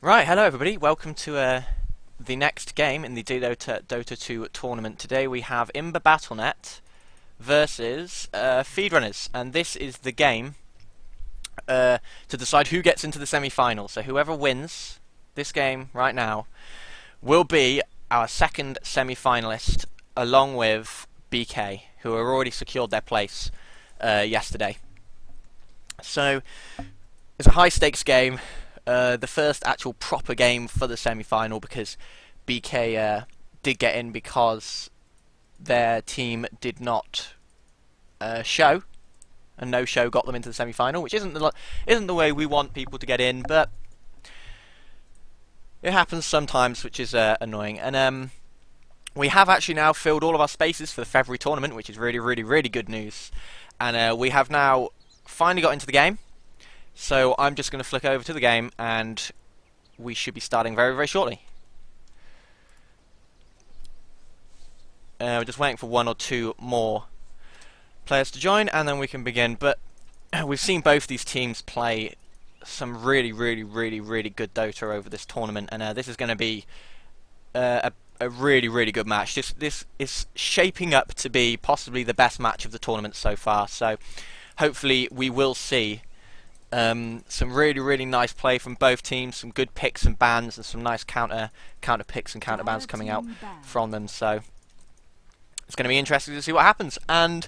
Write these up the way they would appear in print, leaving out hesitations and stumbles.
Right, hello everybody. Welcome to the next game in the Dota 2 tournament. Today we have IMBA Battlenet versus FeedRunners, and this is the game to decide who gets into the semi-final. So whoever wins this game right now will be our second semi-finalist, along with BK, who have already secured their place yesterday. So it's a high-stakes game. The first actual proper game for the semi-final, because BK did get in because their team did not show, and no show got them into the semi-final, which isn't the way we want people to get in, but it happens sometimes, which is annoying. And we have actually now filled all of our spaces for the February tournament, which is really good news. And we have now finally got into the game. So I'm just going to flick over to the game, and we should be starting very shortly. We're just waiting for one or two more players to join, and then we can begin. But we've seen both these teams play some really good Dota over this tournament, and this is going to be a really good match. This is shaping up to be possibly the best match of the tournament so far. So hopefully we will see some really nice play from both teams, some good picks and bans, and some nice counter picks and counter bans coming out from them. So it's going to be interesting to see what happens. And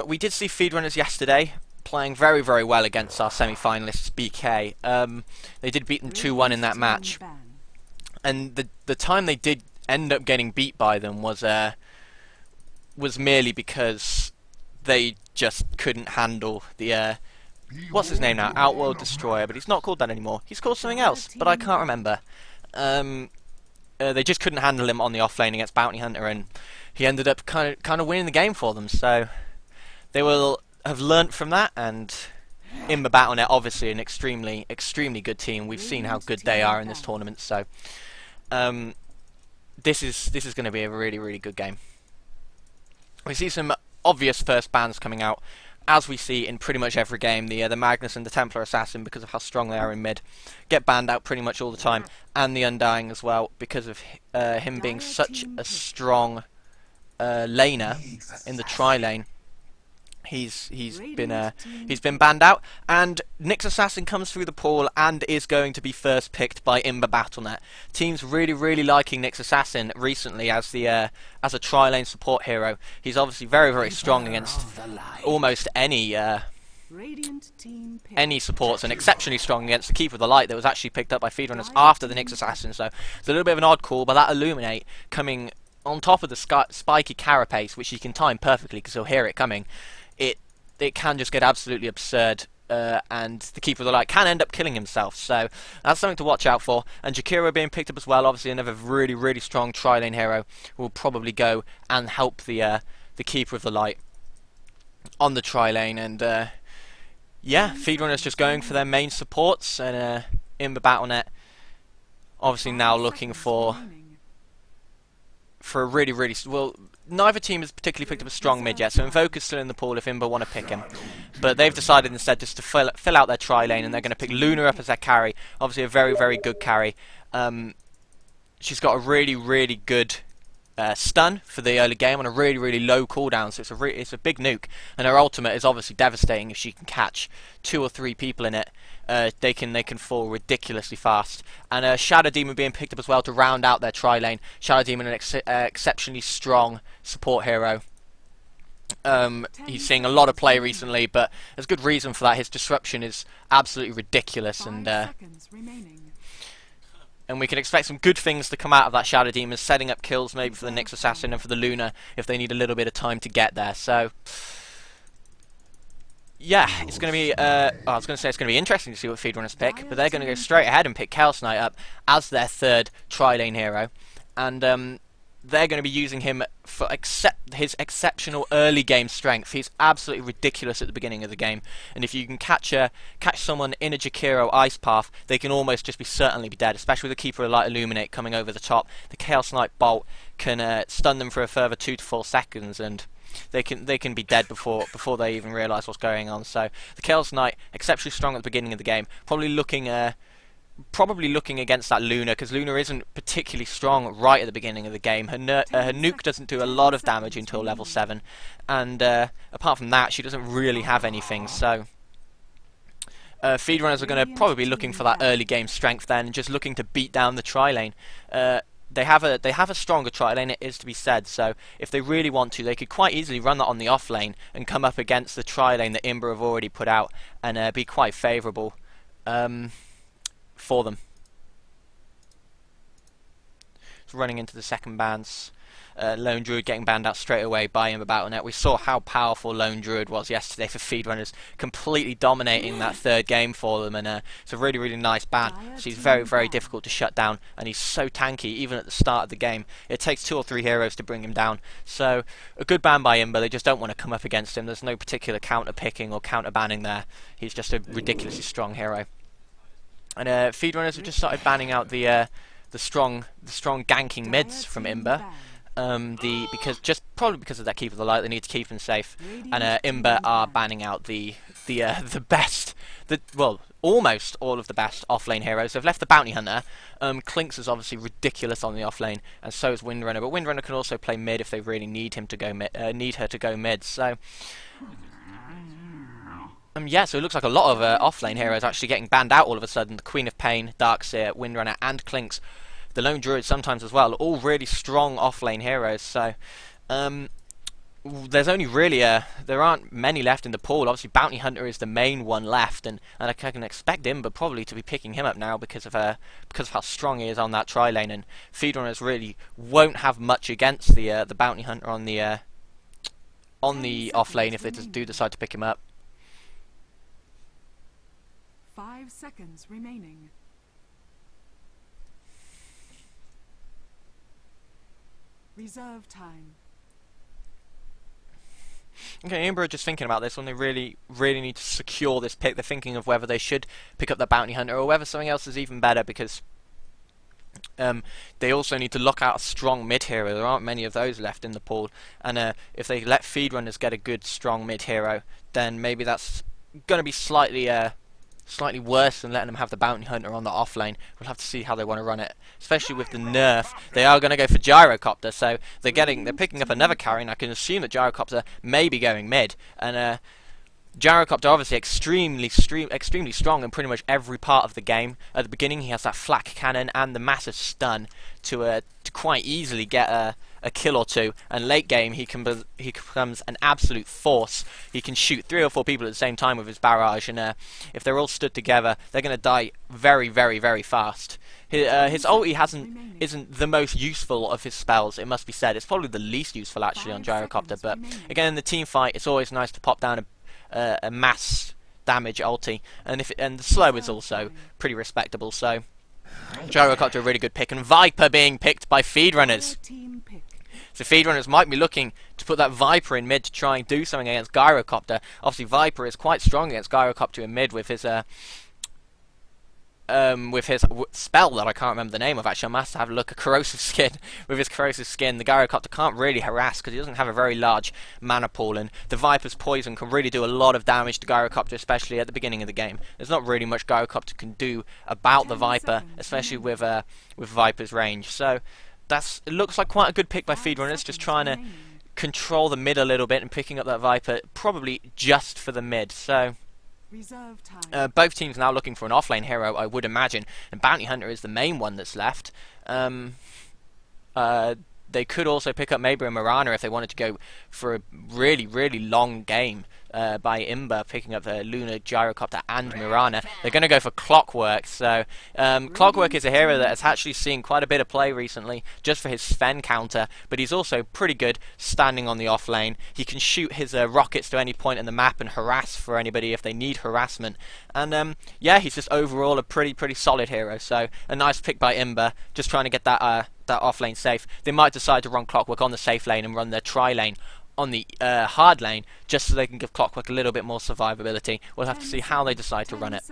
we did see FeedRunners yesterday playing very well against our semi-finalists BK. They did beat them 2-1 in that match, and the time they did end up getting beat by them was merely because they just couldn't handle the what's his name now? Outworld Destroyer, but he's not called that anymore. He's called something else, but I can't remember. They just couldn't handle him on the offlane against Bounty Hunter, and he ended up kind of winning the game for them. So they will have learnt from that. And IMBA Battlenet, obviously an extremely good team. We've seen how good they are in this tournament. So this is going to be a really good game. We see some obvious first bans coming out, as we see in pretty much every game. The Magnus and the Templar Assassin, because of how strong they are in mid, get banned out pretty much all the time, and the Undying as well, because of him being such a strong laner in the tri-lane. He's been banned out, and Nyx Assassin comes through the pool and is going to be first picked by IMBA Battlenet. Teams really liking Nyx Assassin recently as a tri-lane support hero. He's obviously very strong against almost any supports, and exceptionally strong against the Keeper of the Light that was actually picked up by FeedRunners after the Nyx Assassin. So it's a little bit of an odd call, but that Illuminate coming on top of the spiky Carapace, which he can time perfectly because he'll hear it coming. It can just get absolutely absurd, and the Keeper of the Light can end up killing himself. So that's something to watch out for. And Jakiro being picked up as well, obviously another really strong tri-lane hero, will probably go and help the Keeper of the Light on the tri-lane. And yeah, FeedRunners just going for their main supports, and IMBA Battlenet obviously now looking for a really well. Neither team has particularly picked up a strong mid yet, so Invoker's still in the pool if IMBA want to pick him. But they've decided instead just to fill out their tri-lane, and they're going to pick Luna up as their carry. Obviously a very good carry. She's got a really good stun for the early game on a really low cooldown, so it's a big nuke. And her ultimate is obviously devastating if she can catch 2 or 3 people in it. They can fall ridiculously fast. And Shadow Demon being picked up as well to round out their tri-lane. Shadow Demon, an exceptionally strong support hero. He's seeing a lot of play recently, but there's good reason for that. His disruption is absolutely ridiculous, and we can expect some good things to come out of that Shadow Demon, setting up kills maybe for the Nyx Assassin and for the Luna if they need a little bit of time to get there. So yeah, it's going to be, I was going to say it's going to be interesting to see what FeedRunners pick, but they're going to go straight ahead and pick Chaos Knight up as their third tri-lane hero. And they're going to be using him for his exceptional early game strength. He's absolutely ridiculous at the beginning of the game, and if you can catch someone in a Jakiro ice path, they can almost just certainly be dead, especially with the Keeper of Light Illuminate coming over the top. The Chaos Knight Bolt can stun them for a further 2 to 4 seconds, and they can be dead before they even realise what's going on. So the Chaos Knight exceptionally strong at the beginning of the game, probably looking probably looking against that Luna, because Luna isn't particularly strong right at the beginning of the game. Her nuke doesn't do a lot of damage until level 7, and apart from that, she doesn't really have anything, so... FeedRunners are going to probably be looking for that early game strength then, and just looking to beat down the tri-lane. They have a stronger tri-lane, it is to be said, so if they really want to, they could quite easily run that on the off lane and come up against the tri-lane that IMBA have already put out, and be quite favourable for them. So running into the second bans. Lone Druid getting banned out straight away by IMBA Battlenet. We saw how powerful Lone Druid was yesterday for FeedRunners, completely dominating that third game for them, and it's a really, really nice ban. So he's very, very difficult to shut down, and he's so tanky even at the start of the game. It takes 2 or 3 heroes to bring him down. So a good ban by IMBA. They just don't want to come up against him. There's no particular counter picking or counter banning there. He's just a ridiculously strong hero. And FeedRunners have just started banning out the strong ganking mids from IMBA. Probably because of that Keep of the Light, they need to keep them safe, and IMBA are banning out almost all of the best offlane heroes. They've left the Bounty Hunter. Clinks is obviously ridiculous on the offlane, and so is Windrunner. But Windrunner can also play mid if they really need him to go need her to go mid. So. Yeah, so it looks like a lot of offlane heroes actually getting banned out all of a sudden. The Queen of Pain, Darkseer, Windrunner, and Clinks. The Lone Druid sometimes as well, all really strong offlane heroes. So there's only really there aren't many left in the pool. Obviously, Bounty Hunter is the main one left, and I can expect IMBA probably to be picking him up now because of how strong he is on that tri lane. And FeedRunners really won't have much against the Bounty Hunter on the off lane if they do decide to pick him up. 5 seconds remaining. Reserve time. Okay, IMBA are just thinking about this when they really need to secure this pick. They're thinking of whether they should pick up the Bounty Hunter or whether something else is even better, because they also need to lock out a strong mid hero. There aren't many of those left in the pool, and if they let FeedRunners get a good strong mid hero, then maybe that's going to be slightly worse than letting them have the Bounty Hunter on the off lane. We'll have to see how they want to run it, especially with the nerf. They are going to go for Gyrocopter, so they're picking up another carry, and I can assume that Gyrocopter may be going mid. And Gyrocopter obviously extremely strong in pretty much every part of the game. At the beginning, he has that flak cannon and the massive stun to quite easily get a kill or two, and late game he becomes an absolute force. He can shoot 3 or 4 people at the same time with his barrage, and if they're all stood together, they're going to die very, very, very fast. His ulti isn't the most useful of his spells, it must be said. It's probably the least useful actually on Gyrocopter, but again in the team fight it's always nice to pop down a mass damage ulti, and the slow is also pretty respectable. So Gyrocopter a really good pick, and Viper being picked by FeedRunners. So FeedRunners might be looking to put that Viper in mid to try and do something against Gyrocopter. Obviously Viper is quite strong against Gyrocopter in mid with his spell that I can't remember the name of. Actually, I must have a look at Corrosive Skin. With his Corrosive Skin, the Gyrocopter can't really harass because he doesn't have a very large mana pool, and the Viper's poison can really do a lot of damage to Gyrocopter, especially at the beginning of the game. There's not really much Gyrocopter can do about the Viper, especially with Viper's range. So it looks like quite a good pick by FeedRunners, just trying to control the mid a little bit and picking up that Viper, probably just for the mid. So both teams now looking for an offlane hero, I would imagine, and Bounty Hunter is the main one that's left. They could also pick up maybe a Mirana if they wanted to go for a really, really long game by IMBA, picking up the Luna, Gyrocopter and Mirana. They're going to go for Clockwork. So Clockwork is a hero that has actually seen quite a bit of play recently just for his Sven counter, but he's also pretty good standing on the off lane. He can shoot his rockets to any point in the map and harass for anybody if they need harassment. And yeah, he's just overall a pretty solid hero. So a nice pick by IMBA, just trying to get that off lane safe. They might decide to run Clockwork on the safe lane and run their tri lane on the hard lane, just so they can give Clockwork a little bit more survivability. We'll have to see how they decide to run it.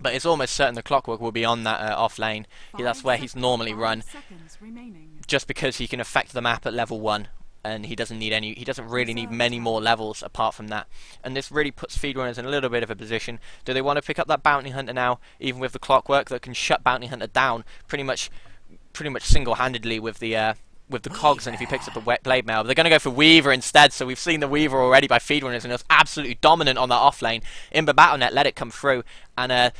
But it's almost certain the Clockwork will be on that off lane. That's where he's normally run, just because he can affect the map at level 1 and he doesn't really need many more levels apart from that. And this really puts FeedRunners in a little bit of a position. Do they want to pick up that Bounty Hunter now, even with the clockwork that can shut Bounty Hunter down pretty much single-handedly with the cogs, and if he picks up the wet blade mail? They're going to go for Weaver instead, so we've seen the Weaver already by FeedRunners, and it was absolutely dominant on that off lane. IMBA Battlenet let it come through, and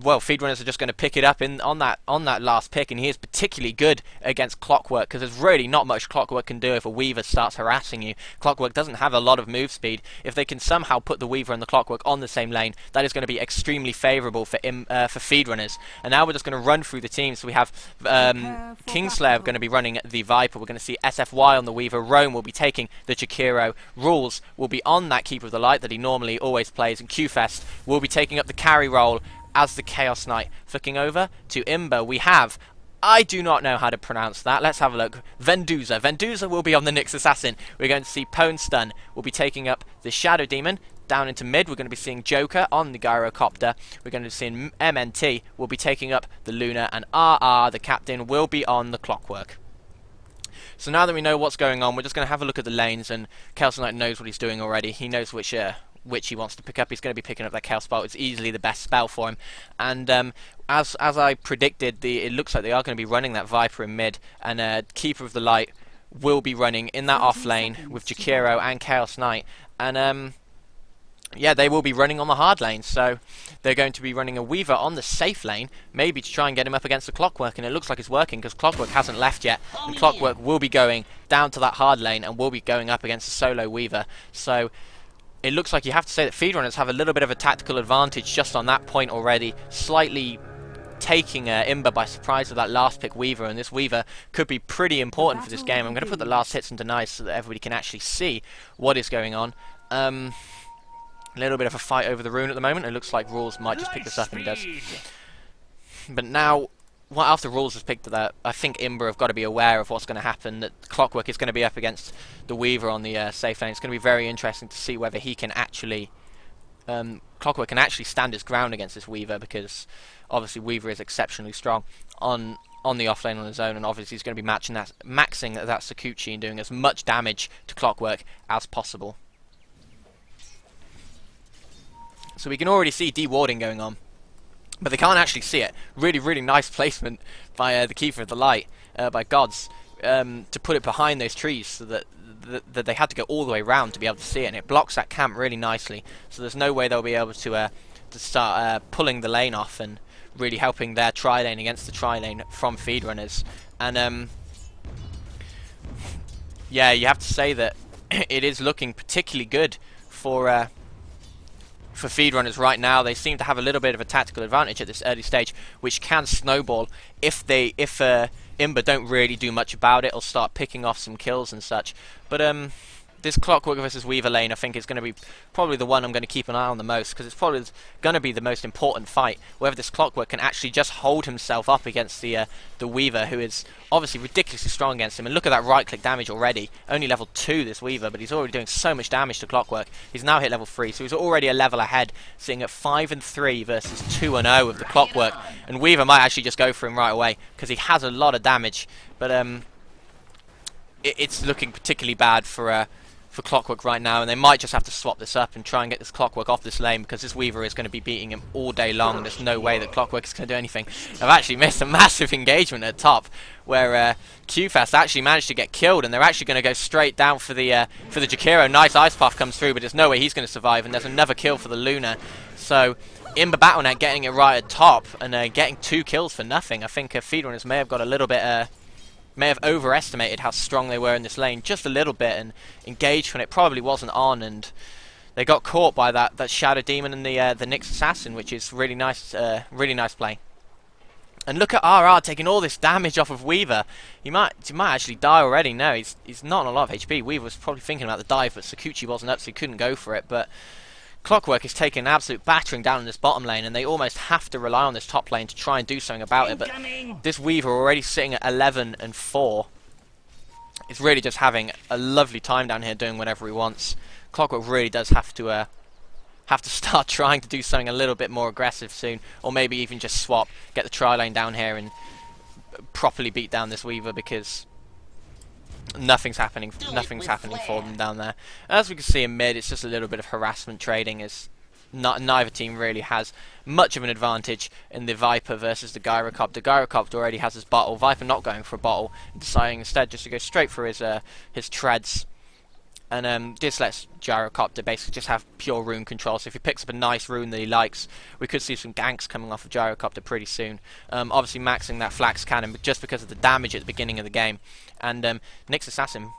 well, FeedRunners are just going to pick it up on that last pick, and he is particularly good against Clockwork, because there's really not much Clockwork can do if a Weaver starts harassing you. Clockwork doesn't have a lot of move speed. If they can somehow put the Weaver and the Clockwork on the same lane, that is going to be extremely favourable for FeedRunners. And now we're just going to run through the teams. So we have Kingslayer going to be running the Viper. We're going to see SFY on the Weaver. Rome will be taking the Jakiro. Rules will be on that Keeper of the Light that he normally always plays, and QFest will be taking up the carry role as the Chaos Knight. Flicking over to IMBA, we have, I do not know how to pronounce that. Let's have a look. Venduza. Venduza will be on the Nyx Assassin. We're going to see Pwn Stun will be taking up the Shadow Demon. Down into mid, we're going to be seeing Joker on the Gyrocopter. We're going to be seeing MNT will be taking up the Luna, and RR, the Captain, will be on the Clockwork. So now that we know what's going on, we're just going to have a look at the lanes, and Chaos Knight knows what he's doing already. He knows which he wants to pick up. He's going to be picking up that Chaos Bolt. It's easily the best spell for him. And as I predicted, it looks like they are going to be running that Viper in mid, and Keeper of the Light will be running in that off lane with Jakiro and Chaos Knight. And yeah, they will be running on the hard lane, so they're going to be running a Weaver on the safe lane, maybe to try and get him up against the Clockwork, and it looks like it's working because Clockwork hasn't left yet, and Clockwork will be going down to that hard lane and will be going up against a solo Weaver. So it looks like you have to say that FeedRunners have a little bit of a tactical advantage just on that point already, slightly taking IMBA by surprise with that last pick Weaver, and this Weaver could be pretty important for this game. I'm going to put the last hits and denies so that everybody can actually see what is going on. A little bit of a fight over the rune at the moment. It looks like Rules might just pick this up, and he does. But now, well, after Rules has picked that, I think IMBA have got to be aware of what's going to happen, that Clockwork is going to be up against the Weaver on the safe lane. It's going to be very interesting to see whether he can actually... Clockwork can actually stand his ground against this Weaver, because obviously Weaver is exceptionally strong on the offlane on his own, and obviously he's going to be maxing that Sakuchi and doing as much damage to Clockwork as possible. So we can already see dewarding going on, but they can't actually see it. Really, really nice placement by the Keeper of the Light, by Gods, to put it behind those trees so that they had to go all the way around to be able to see it, and it blocks that camp really nicely. So there's no way they'll be able to start pulling the lane off and really helping their tri-lane against the tri-lane from FeedRunners. And yeah, you have to say that it is looking particularly good for FeedRunners right now. They seem to have a little bit of a tactical advantage at this early stage, which can snowball if IMBA don't really do much about it or start picking off some kills and such. But this Clockwork versus Weaver lane, I think, is going to be probably the one I'm going to keep an eye on the most, because it's probably going to be the most important fight, whether this Clockwork can actually just hold himself up against the Weaver, who is obviously ridiculously strong against him. And look at that right-click damage already. Only level 2, this Weaver, but he's already doing so much damage to Clockwork. He's now hit level 3, so he's already a level ahead, sitting at 5-3 versus 2-0 with the Clockwork. And Weaver might actually just go for him right away, because he has a lot of damage. But it's looking particularly bad for Clockwork right now, and they might just have to swap this up and try and get this Clockwork off this lane, because this Weaver is going to be beating him all day long. There's no way that Clockwork is going to do anything. I've actually missed a massive engagement at top where QFast actually managed to get killed, and they're actually going to go straight down for the Jakiro. Nice Ice Puff comes through, but there's no way he's going to survive, and there's another kill for the Luna. So IMBA Battlenet getting it right at top and getting 2 kills for nothing. I think FeedRunners may have got a little bit may have overestimated how strong they were in this lane just a little bit, and engaged when it probably wasn't on, and they got caught by that Shadow Demon and the Nyx Assassin, which is really nice play. And look at RR taking all this damage off of Weaver. He might actually die already. No, he's not on a lot of HP. Weaver was probably thinking about the dive, but Sakuchi wasn't up, so he couldn't go for it. But Clockwork is taking an absolute battering down in this bottom lane, and they almost have to rely on this top lane to try and do something about it. But this Weaver, already sitting at 11-4, is really just having a lovely time down here doing whatever he wants. Clockwork really does have to start trying to do something a little bit more aggressive soon, or maybe even just swap, get the tri lane down here and properly beat down this Weaver, because nothing's happening. Nothing's happening for them down there. As we can see in mid, it's just a little bit of harassment trading. As neither team really has much of an advantage in the Viper versus the Gyrocopter. The Gyrocopter already has his bottle. Viper not going for a bottle, deciding instead just to go straight for his treads. And this lets Gyrocopter basically just have pure rune control. So if he picks up a nice rune that he likes, we could see some ganks coming off of Gyrocopter pretty soon. Obviously maxing that Flax Cannon, but just because of the damage at the beginning of the game. And Nyx Assassin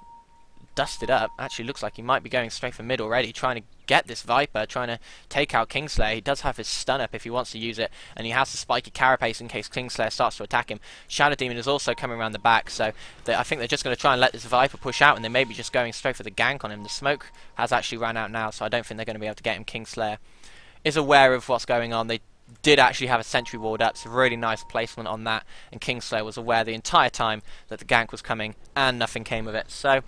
dusted up. Actually looks like he might be going straight for mid already, trying to get this Viper, trying to take out Kingslayer. He does have his stun up if he wants to use it, and he has the spiky carapace in case Kingslayer starts to attack him. Shadow Demon is also coming around the back, so I think they're just going to try and let this Viper push out, and they may be just going straight for the gank on him. The smoke has actually run out now, so I don't think they're going to be able to get him. Kingslayer is aware of what's going on. They did actually have a sentry ward up, so really nice placement on that, and Kingslayer was aware the entire time that the gank was coming, and nothing came of it. So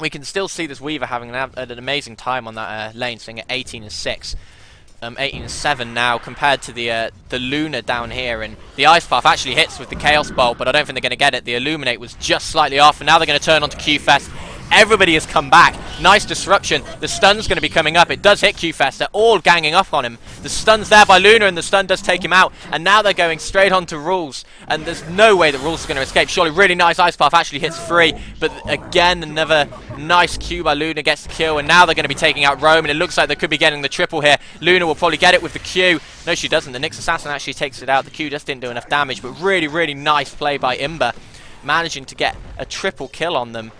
we can still see this Weaver having an amazing time on that lane, sitting at 18-6, 18-7 now, compared to the Luna down here. And the Ice Path actually hits with the Chaos Bolt, but I don't think they're going to get it. The Illuminate was just slightly off, and now they're going to turn onto Q-Fest. Everybody has come back. Nice disruption. The stun's going to be coming up. It does hit Q-Fest. They're all ganging up on him. The stun's there by Luna, and the stun does take him out. And now they're going straight on to Rules. And there's no way that Rules is going to escape. Surely, really nice Ice Path actually hits free. But again, another nice Q by Luna gets the kill. And now they're going to be taking out Rome. And it looks like they could be getting the triple here. Luna will probably get it with the Q. No, she doesn't. The Nyx Assassin actually takes it out. The Q just didn't do enough damage. But really, really nice play by IMBA, managing to get a triple kill on them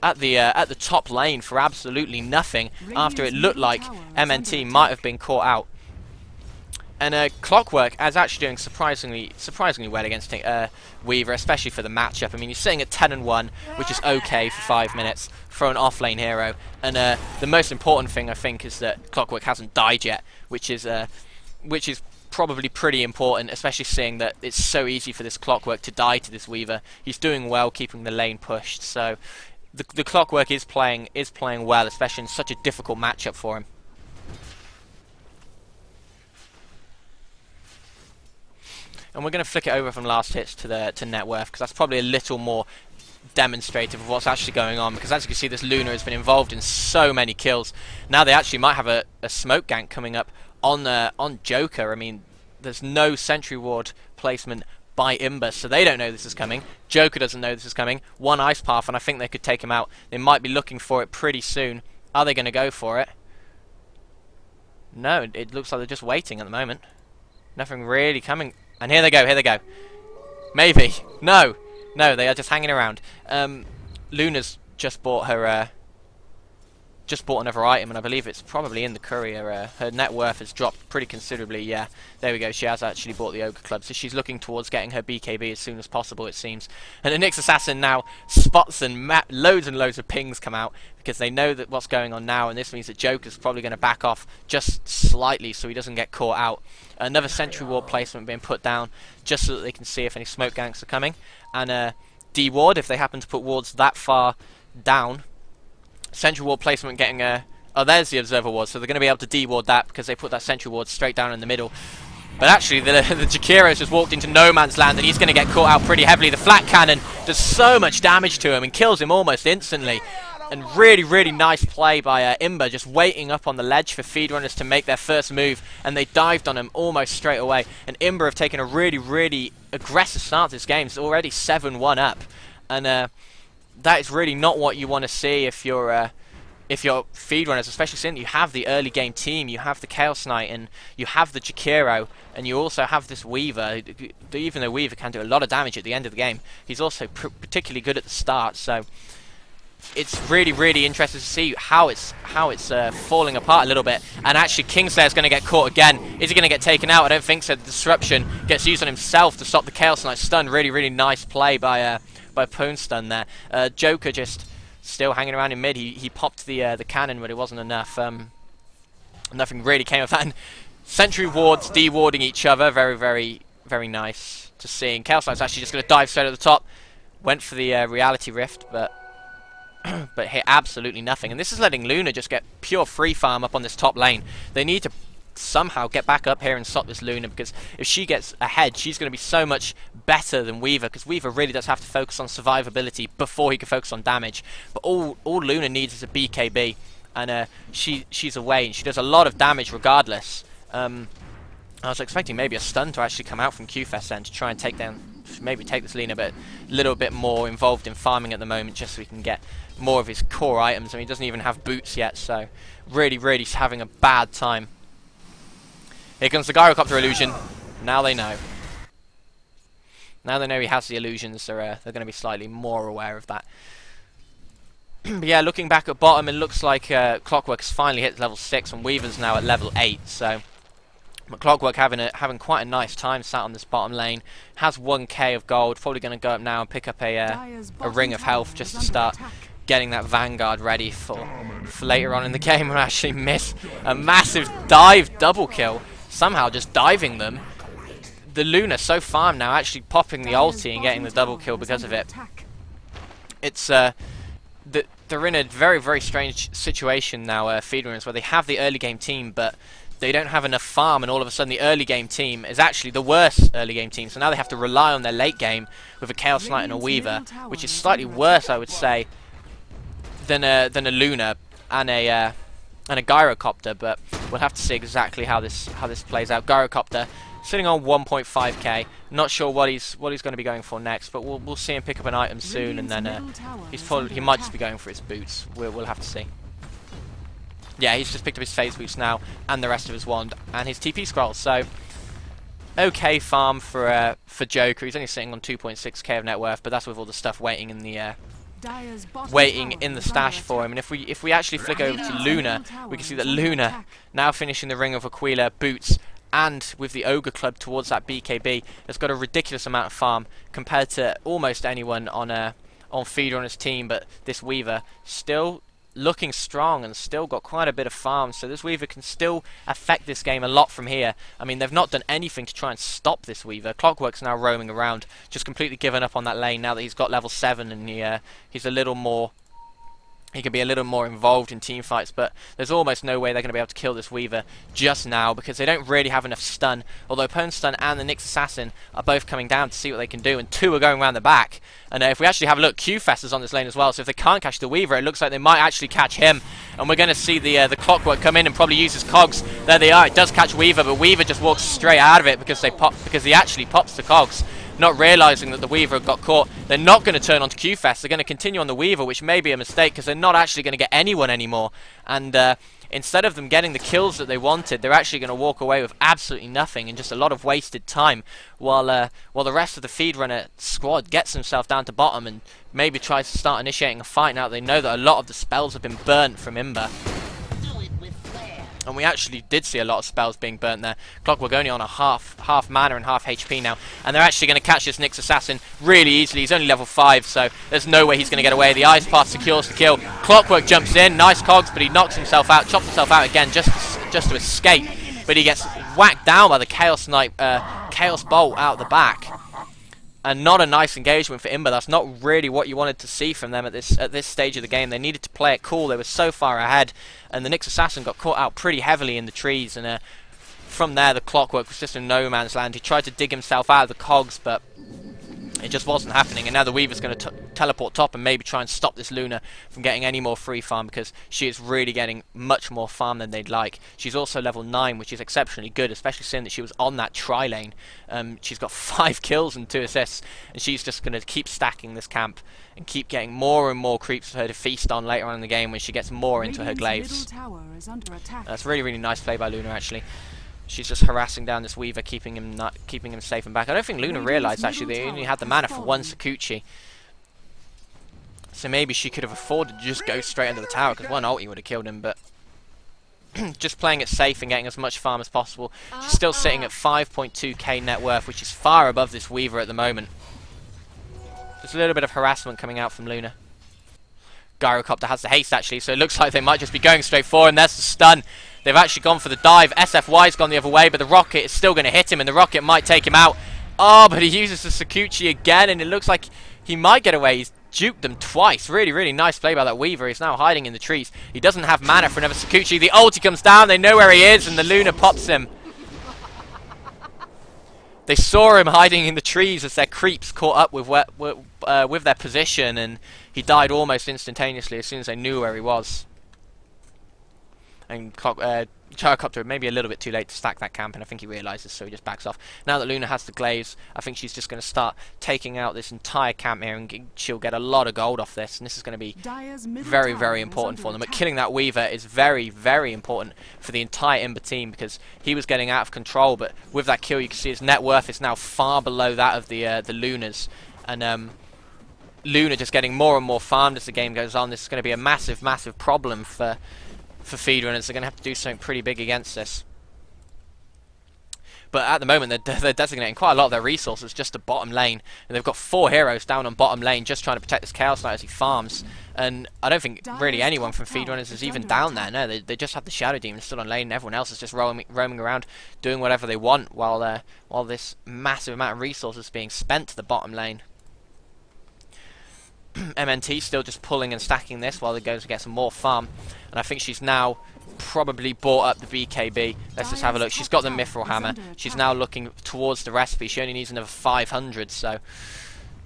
at the top lane for absolutely nothing, after it looked like MNT might have been caught out. And Clockwork is actually doing surprisingly well against Weaver, especially for the matchup. I mean, he's sitting at 10-1, which is okay for 5 minutes for an off-lane hero. And the most important thing, I think, is that Clockwork hasn't died yet, which is probably pretty important, especially seeing that it's so easy for this Clockwork to die to this Weaver. He's doing well, keeping the lane pushed. So the Clockwork is playing well, especially in such a difficult matchup for him. And we're going to flick it over from last hits to net worth, because that's probably a little more demonstrative of what's actually going on. Because as you can see, this Luna has been involved in so many kills. Now they actually might have a smoke gank coming up on Joker. I mean, there's no sentry ward placement by IMBA, so they don't know this is coming. Joker doesn't know this is coming. One Ice Path, and I think they could take him out. They might be looking for it pretty soon. Are they going to go for it? No, it looks like they're just waiting at the moment. Nothing really coming. And here they go, here they go. Maybe. No, they are just hanging around. Luna's just bought her just bought another item, and I believe it's probably in the courier. Her net worth has dropped pretty considerably. Yeah, there we go. She has actually bought the Ogre Club, so she's looking towards getting her BKB as soon as possible, it seems. And the Nyx Assassin now spots and loads of pings come out, because they know that what's going on now, and this means that Joker's probably going to back off just slightly so he doesn't get caught out. Another sentry ward placement being put down just so that they can see if any smoke ganks are coming, and D-ward if they happen to put wards that far down. Sentry ward placement getting oh, there's the observer ward, so they're going to be able to D-ward that because they put that sentry ward straight down in the middle. But actually, the Jakiro's just walked into no man's land, and he's going to get caught out pretty heavily. The flat cannon does so much damage to him and kills him almost instantly. And really, really nice play by IMBA, just waiting up on the ledge for FeedRunners to make their first move, and they dived on him almost straight away. And IMBA have taken a really, really aggressive start to this game. It's already 7-1 up, and that is really not what you want to see if you're FeedRunners, especially since you have the early game team, you have the Chaos Knight, and you have the Jakiro, and you also have this Weaver. Even though Weaver can do a lot of damage at the end of the game, he's also particularly good at the start. So it's really, really interesting to see how it's falling apart a little bit. And actually, Kingslayer's going to get caught again. Is he going to get taken out? I don't think so. The disruption gets used on himself to stop the Chaos Knight stun. Really, really nice play by Pwn Stun there. Joker just still hanging around in mid. He popped the cannon, but it wasn't enough. Nothing really came of that. And sentry wards de-warding each other. Very, very, very nice to see. And Chaos Knight's actually just going to dive straight at the top. Went for the Reality Rift, but hit absolutely nothing. And this is letting Luna just get pure free farm up on this top lane. They need to somehow get back up here and stop this Luna, because if she gets ahead, she's going to be so much better than Weaver, because Weaver really does have to focus on survivability before he can focus on damage. But all Luna needs is a BKB, and she's away, and she does a lot of damage regardless. I was expecting maybe a stun to actually come out from QFest then to try and take this Luna, but a little bit more involved in farming at the moment, just so he can get more of his core items. I mean, he doesn't even have boots yet, so really having a bad time. Here comes the Gyrocopter illusion. Now they know. Now they know he has the illusions, so they're going to be slightly more aware of that. But yeah, looking back at bottom, it looks like Clockwork has finally hit level 6, and Weaver's now at level 8, so... But Clockwork having quite a nice time sat on this bottom lane. Has 1k of gold. Probably going to go up now and pick up a ring of health just to start getting that Vanguard ready for later on in the game. And actually miss a massive dive double kill. Somehow just diving them. The Luna so farmed now, actually popping the ulti and getting the double kill because of it. It's they're in a very strange situation now, FeedRunners, where they have the early game team, but they don't have enough farm, and all of a sudden the early game team is actually the worst early game team. So now they have to rely on their late game with a Chaos Knight and a Weaver, which is slightly worse, I would say, than a Luna and a Gyrocopter. But we'll have to see exactly how this plays out. Gyrocopter sitting on 1.5k. Not sure what he's going to be going for next, but we'll see him pick up an item soon, and then he might just be going for his boots. We'll have to see. Yeah, he's just picked up his phase boots now, and the rest of his wand, and his TP scroll. So, okay farm for Joker. He's only sitting on 2.6k of net worth, but that's with all the stuff waiting in the stash for him. And if we actually flick over to Luna, we can see that Luna now finishing the Ring of Aquila boots, and with the Ogre Club towards that BKB, has got a ridiculous amount of farm compared to almost anyone on FeedRunners' team. But this Weaver still looking strong and still got quite a bit of farm, so this Weaver can still affect this game a lot from here. I mean, they've not done anything to try and stop this Weaver. Clockwork's now roaming around, just completely given up on that lane now that he's got level 7, and he's a little more... He can be a little more involved in team fights, but there's almost no way they're going to be able to kill this Weaver just now, because they don't really have enough stun. Although Pwn Stun and the Nyx Assassin are both coming down to see what they can do, and 2 are going around the back. And if we actually have a look, QFest is on this lane as well, so if they can't catch the Weaver, it looks like they might actually catch him. And we're going to see the Clockwork come in and probably use his cogs. There they are, it does catch Weaver, but Weaver just walks straight out of it because he actually pops the cogs, not realising that the Weaver got caught. They're not going to turn onto QFest. They're going to continue on the Weaver, which may be a mistake because they're not actually going to get anyone anymore. And instead of them getting the kills that they wanted, they're actually going to walk away with absolutely nothing and just a lot of wasted time, while the rest of the FeedRunner squad gets himself down to bottom and maybe tries to start initiating a fight now that they know that a lot of the spells have been burnt from IMBA. And we actually did see a lot of spells being burnt there. Clockwork only on a half mana and half HP now, and they're actually going to catch this Nyx Assassin really easily. He's only level 5, so there's no way he's going to get away. The Ice Path secures the kill. Clockwork jumps in, nice cogs, but he knocks himself out, chops himself out again just to escape. But he gets whacked down by the Chaos Knight, Chaos Bolt out the back. And not a nice engagement for IMBA. That's not really what you wanted to see from them at this stage of the game. They needed to play it cool. They were so far ahead, and the Nyx Assassin got caught out pretty heavily in the trees. And from there, the Clockwork was just in no man's land. He tried to dig himself out of the cogs, but it just wasn't happening. And now the Weaver's going to teleport top and maybe try and stop this Luna from getting any more free farm, because she is really getting much more farm than they'd like. She's also level 9, which is exceptionally good, especially seeing that she was on that tri-lane. She's got 5 kills and 2 assists, and she's just going to keep stacking this camp and keep getting more and more creeps for her to feast on later on in the game when she gets more into her glaives. That's really nice play by Luna, actually. She's just harassing down this Weaver, keeping him safe and back. I don't think Luna realised actually they only had the mana for 1 Sakuchi, so maybe she could have afforded to just go straight into the tower, because 1 ulti would have killed him. But just playing it safe and getting as much farm as possible. She's still sitting at 5.2k net worth, which is far above this Weaver at the moment. There's a little bit of harassment coming out from Luna. Gyrocopter has the haste actually, so it looks like they might just be going straight for him. There's the stun. They've actually gone for the dive. SFY's gone the other way, but the rocket is still going to hit him, and the rocket might take him out. Oh, but he uses the Sakuchi again, and it looks like he might get away. He's Duped them twice. Really, really nice play by that Weaver. He's now hiding in the trees. He doesn't have mana for another Sakuchi. The ulti comes down. They know where he is, and the Luna pops him. They saw him hiding in the trees as their creeps caught up with their position, and he died almost instantaneously as soon as they knew where he was. And Gyrocopter maybe a little bit too late to stack that camp, and I think he realises, so he just backs off. Now that Luna has the glaives, I think she's just going to start taking out this entire camp here, and she'll get a lot of gold off this, and this is going to be very, very important for them. But killing that Weaver is very, very important for the entire IMBA team, because he was getting out of control, but with that kill you can see his net worth is now far below that of the Lunas, and Luna just getting more and more farmed as the game goes on. This is going to be a massive, massive problem for FeedRunners. They're going to have to do something pretty big against this. But at the moment, they're designating quite a lot of their resources just to bottom lane. And they've got 4 heroes down on bottom lane just trying to protect this Chaos Knight as he farms. And I don't think really anyone from FeedRunners is even down there. No, they just have the Shadow Demon still on lane, and everyone else is just roaming around doing whatever they want while this massive amount of resources is being spent to the bottom lane. MNT still just pulling and stacking this while it goes to get some more farm, and I think she's now probably bought up the BKB. Let's just have a look. She's got the Mithril Hammer. She's now looking towards the recipe. She only needs another 500, so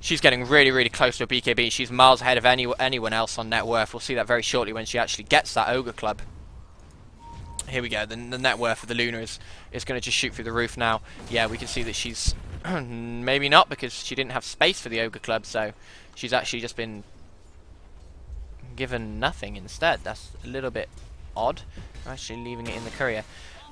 she's getting really, really close to a BKB. She's miles ahead of anyone else on net worth. We'll see that very shortly when she actually gets that Ogre Club. Here we go. The net worth of the Luna is going to just shoot through the roof now. Yeah, we can see that she's maybe not, because she didn't have space for the Ogre Club, so she's actually just been given nothing instead. That's a little bit odd. I'm actually leaving it in the courier.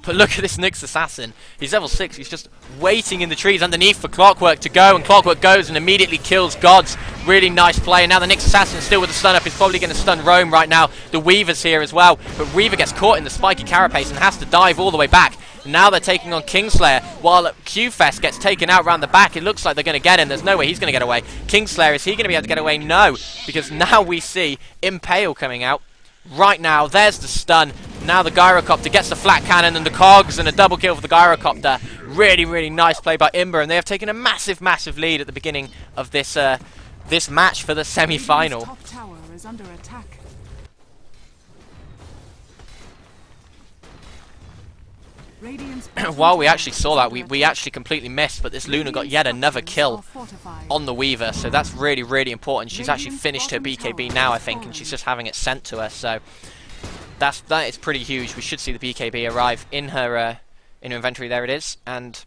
But look at this Nyx Assassin. He's level 6. He's just waiting in the trees underneath for Clockwork to go, and Clockwork goes and immediately kills Gods. Really nice play. And now the Nyx Assassin still with the stun up. He's probably going to stun Rome right now. The Weaver's here as well, but Weaver gets caught in the spiky carapace and has to dive all the way back. Now they're taking on Kingslayer, while Q-Fest gets taken out round the back. It looks like they're going to get him. There's no way he's going to get away. Kingslayer, is he going to be able to get away? No, because now we see Impale coming out. Right now, there's the stun. Now the Gyrocopter gets the flat cannon and the cogs, and a double kill for the Gyrocopter. Really, really nice play by IMBA, and they have taken a massive, massive lead at the beginning of this this match for the semi-final. Top tower is under attack. While we actually saw that, we actually completely missed, but this Luna got yet another kill on the Weaver, so that's really, really important. She's actually finished her BKB now, I think, and she's just having it sent to her, so that is pretty huge. We should see the BKB arrive in her inventory. There it is, and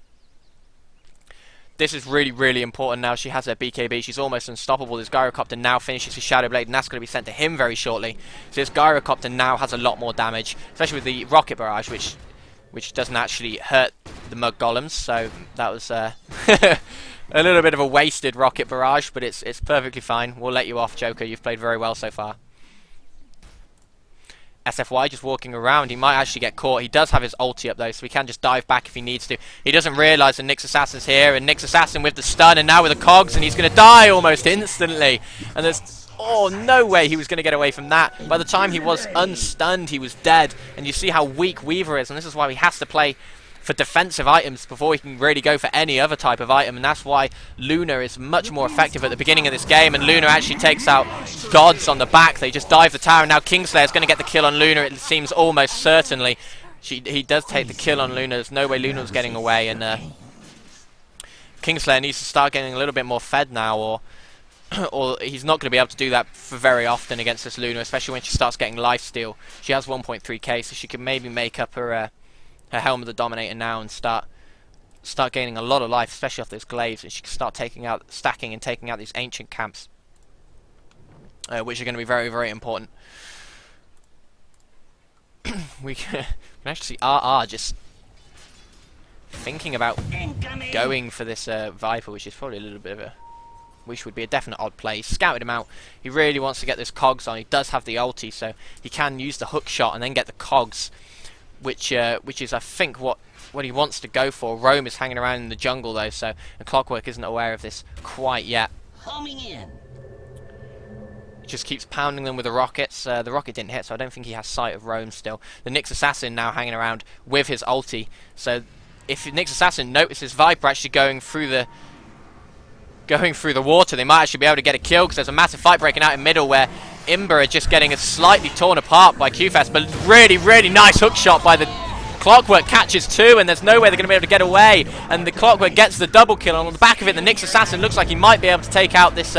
this is really, really important now. She has her BKB. She's almost unstoppable. This Gyrocopter now finishes his Shadow Blade, and that's going to be sent to him very shortly. So this Gyrocopter now has a lot more damage, especially with the Rocket Barrage, which doesn't actually hurt the Mug Golems, so that was a little bit of a wasted Rocket Barrage, but it's perfectly fine. We'll let you off, Joker. You've played very well so far. SFY just walking around. He might actually get caught. He does have his ulti up though, so he can just dive back if he needs to. He doesn't realise that Nyx Assassin's here, and Nyx Assassin with the stun, and now with the cogs, and he's going to die almost instantly. And there's no way he was going to get away from that. By the time he was unstunned, he was dead. And you see how weak Weaver is, and this is why he has to play for defensive items before he can really go for any other type of item, and that's why Luna is much more effective at the beginning of this game, and Luna actually takes out Gods on the back. They just dive the tower, and now Kingslayer is going to get the kill on Luna, it seems almost certainly. He does take the kill on Luna. There's no way Luna's getting away, and Kingslayer needs to start getting a little bit more fed now, or he's not going to be able to do that for very often against this Luna, especially when she starts getting lifesteal. She has 1.3k, so she can maybe make up her Helm of the Dominator now and start gaining a lot of life, especially off those glaives, and she can start stacking and taking out these ancient camps, which are going to be very, very important. We can actually see RR just thinking about going for this Viper, which is probably a little bit of a, which would be a definite odd play. He's scouted him out. He really wants to get this cogs on. He does have the ulti, so he can use the hook shot and then get the cogs, which is, I think, what he wants to go for. Rome is hanging around in the jungle though, so and Clockwork isn't aware of this quite yet. Homing in. He just keeps pounding them with the rockets. The rocket didn't hit, so I don't think he has sight of Rome still. The Nyx Assassin now hanging around with his ulti, so if Nyx Assassin notices Viper actually going through going through the water. They might actually be able to get a kill because there's a massive fight breaking out in middle where IMBA are just getting it slightly torn apart by QFest, but really, really nice hook shot by the Clockwork. Catches two, and there's no way they're going to be able to get away, and the Clockwork gets the double kill, and on the back of it the Nyx Assassin looks like he might be able to take out this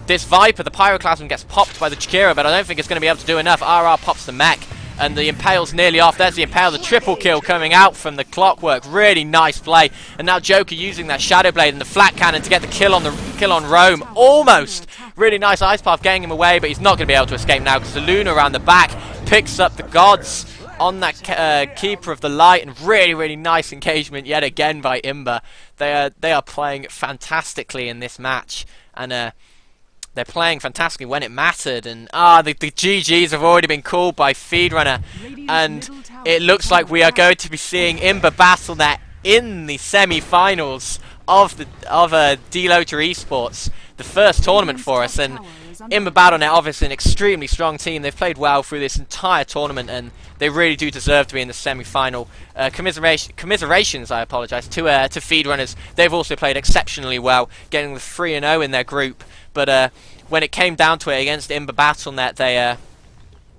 this Viper. The Pyroclasm gets popped by the Chikira, but I don't think it's going to be able to do enough. RR pops the mech, and the Impale's nearly off. There's the Impale, the triple kill coming out from the Clockwork. Really nice play. And now Joker using that Shadow Blade and the Flat Cannon to get the kill on Rome. Almost. Really nice Ice Path getting him away, but he's not going to be able to escape now because the Luna around the back picks up the Gods on that Keeper of the Light, and really, really nice engagement yet again by IMBA. They are playing fantastically in this match, and they're playing fantastically when it mattered, and the GGs have already been called by FeedRunner, and it looks like we are going to be seeing IMBA Battlenet in the semi-finals of DelotA Esports, the first tournament for us. And IMBA Battlenet, obviously an extremely strong team. They've played well through this entire tournament, and they really do deserve to be in the semi-final. Commiserations, I apologise, to FeedRunners. They've also played exceptionally well, getting the 3-0 in their group. But when it came down to it against IMBA Battlenet,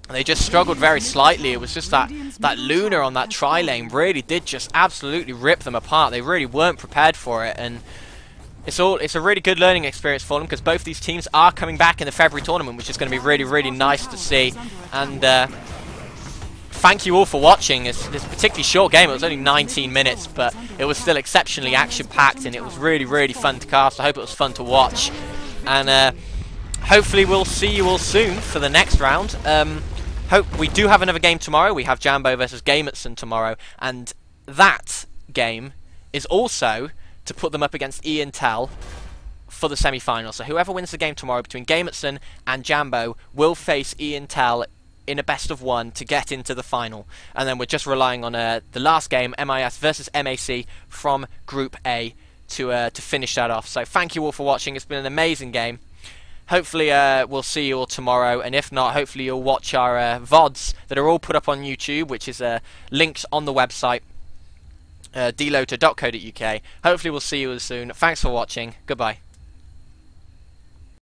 they just struggled very slightly. It was just that Luna on that tri-lane really did just absolutely rip them apart. They really weren't prepared for it, and it's a really good learning experience for them because both these teams are coming back in the February tournament, which is going to be really, really nice to see. And thank you all for watching this particularly short game. It was only 19 minutes, but it was still exceptionally action-packed, and it was really, really fun to cast. I hope it was fun to watch. And hopefully we'll see you all soon for the next round. Hope we do have another game tomorrow. We have Jambo versus Gamertson tomorrow, and that game is also to put them up against Intel for the semi-final. So whoever wins the game tomorrow between Gamertson and Jambo will face Intel in a best of one to get into the final. And then we're just relying on the last game, MIS versus MAC from Group A, to finish that off. So thank you all for watching. It's been an amazing game. Hopefully we'll see you all tomorrow, and if not, hopefully you'll watch our VODs that are all put up on YouTube, which is linked on the website, delota.co.uk. Hopefully we'll see you all soon. Thanks for watching. Goodbye.